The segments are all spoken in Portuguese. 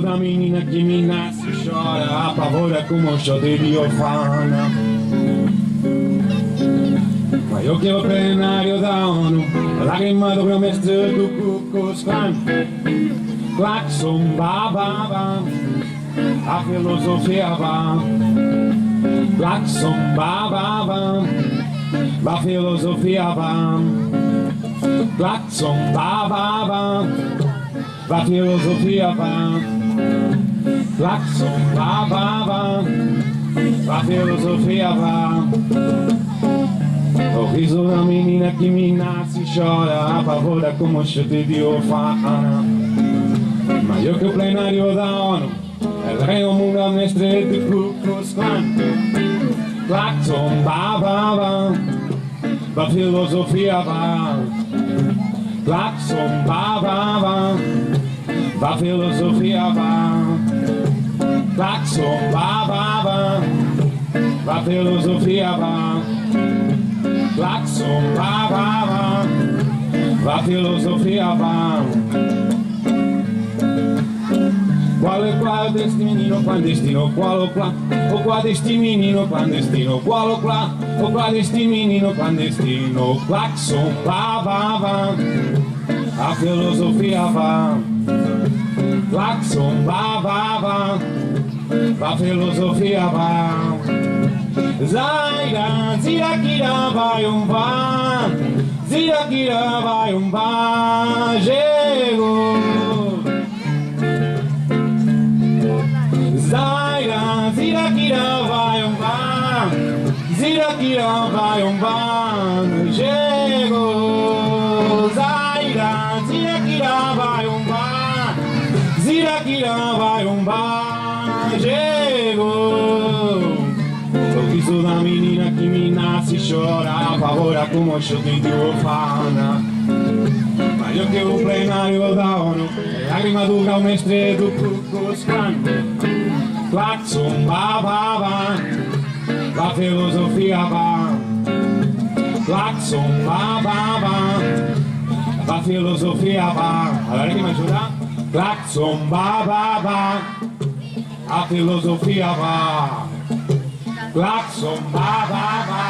da menina que me nasce e chora, apavora como um shot de Ofana. Ma io che ho plenario da ONU, lágrima do meu mestre do Ku Klux Klan. Claxon, ba, ba, ba, a filosofia va. Claxon, ba, ba, ba, a filosofia va. Claxon, ba, ba, ba, a filosofia va. Claxon, ba, ba, ba, a filosofia va. O riso da menina que me nasce e chora, apavora como chute de Ofana. Ma io che ho plenario da ONU, il Reino Mundial mestre di Ku Klux Klan. Claxon, ba, ba, ba, la filosofia va. Claxon, ba, ba, ba, la filosofia va. Claxon, ba, ba, ba, la filosofia va. Claxon, ba, ba, ba, la filosofia va. Qual é deste menino clandestino? Qual o qual deste menino clandestino? Qual o qual deste menino clandestino? Claxon, ba, ba, ba, a filosofia va. Claxon, ba, ba, ba, a filosofia va. Zaira, zirakira, vai vá. Zirakira, vai vá. Chegou. Zaira, zirakira, vai vá. Zirakira, vai vá. Chegou. Zaira, zirakira, vai vá. Zirakira, vai vá. Chegou. Sorriso da menina que me nasce e chora, apavora como chute de Ofana. Ma io che ho plenario da ONU, lágrima do grau mestre do Ku Klux Klan. Claxon, ba, ba, ba, la filosofia va. Claxon, ba, ba, ba, la filosofia va. Allora che mi aiuta? Claxon, ba, ba, ba, la filosofia va. Claxon, ba, ba, ba,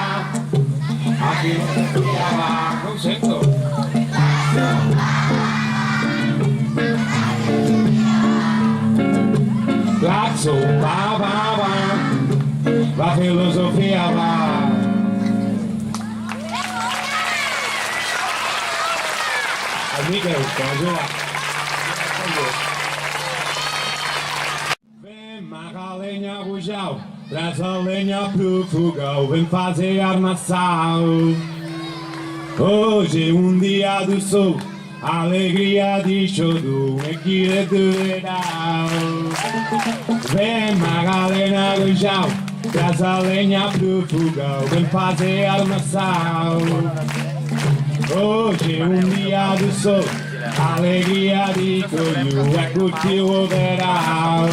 la filosofia va. Non sento. Claxon, ba, ba, ba, la filosofia va. Amica, vem magalenha bujau, traz a lenha pro fogão, vem fazer armação. Hoje dia do sol, alegria de choro, é que é do verão. Vem magalenha bujau, traz a lenha pro fogão, vem fazer armação. Hoje dia do sol, alegria de choro, é curtir o verão.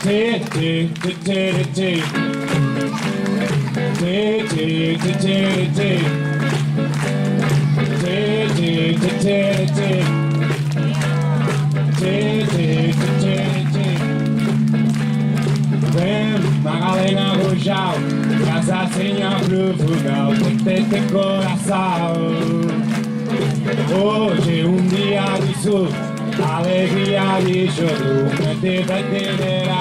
Tê, tê, tê, tê, tê. Tê, tê, tê, tê, tê. Tê, tê, tê, tê, tê. Tê, tê, tê, tê, tê. Vem, Magalena Rojal, casa senha pro fogão, tê, tê, coração. Hoje dia do sol, alegria de choro, tê, tê, tê, verão.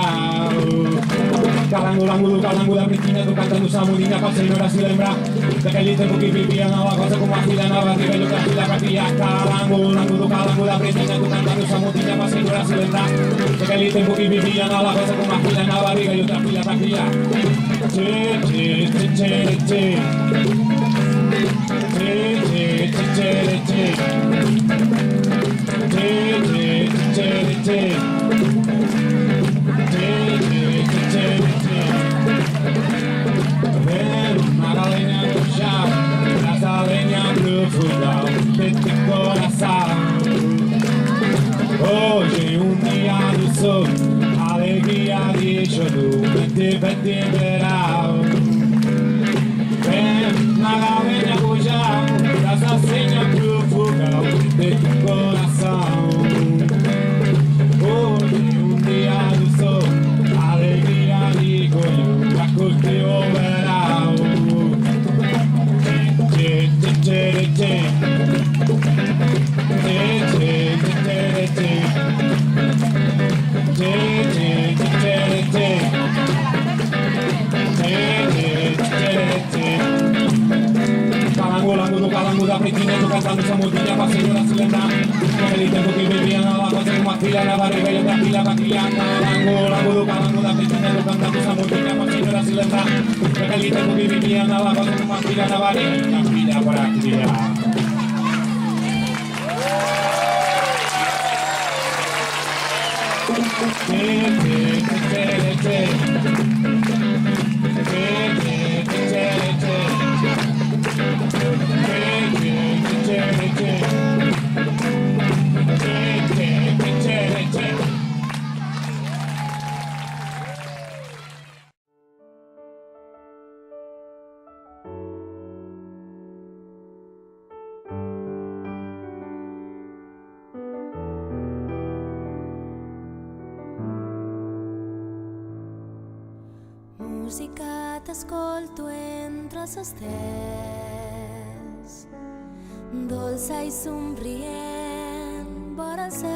Calango, calango da pretinha, tô cantando samurinha pra senhora se lembrar daquele tempo que vivia nova coisa com uma filha nova de velho pra filha pra criar. Calango da pretinha, tô cantando samurinha pra senhora se lembrar daquele tempo que vivia nova coisa com uma filha nova de velho pra filha pra criar. Tê, tê, tê, tê, tê. Tê, tê, tê, tê, tê. Tê, tê, tê, tê. Magalenha do chão, traz a lenha pro fogão, tete coração. Hoje dia do sol, alegria de choro, vete, vete, verão. Vem, Magalenha do chão, traz a senha pro fogão, tete coração. Hoje calango de Priquineto cantando esa motilla pa' señora Silenda. Que el tiempo que vivían abajo de una fila, la barriga y otra fila pa' criar. Calango de Priquineto cantando esa motilla pa' señora Silenda. Que el tiempo que vivían abajo de una fila, la barriga y otra fila para criar. Música t'ascolto entre els estels, dolça i somrient vora el cel.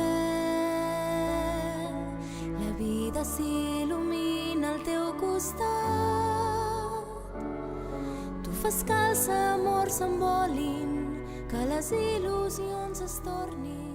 La vida s'il·lumina al teu costat, tu fas que els amors s'envolin, que les il·lusions es tornin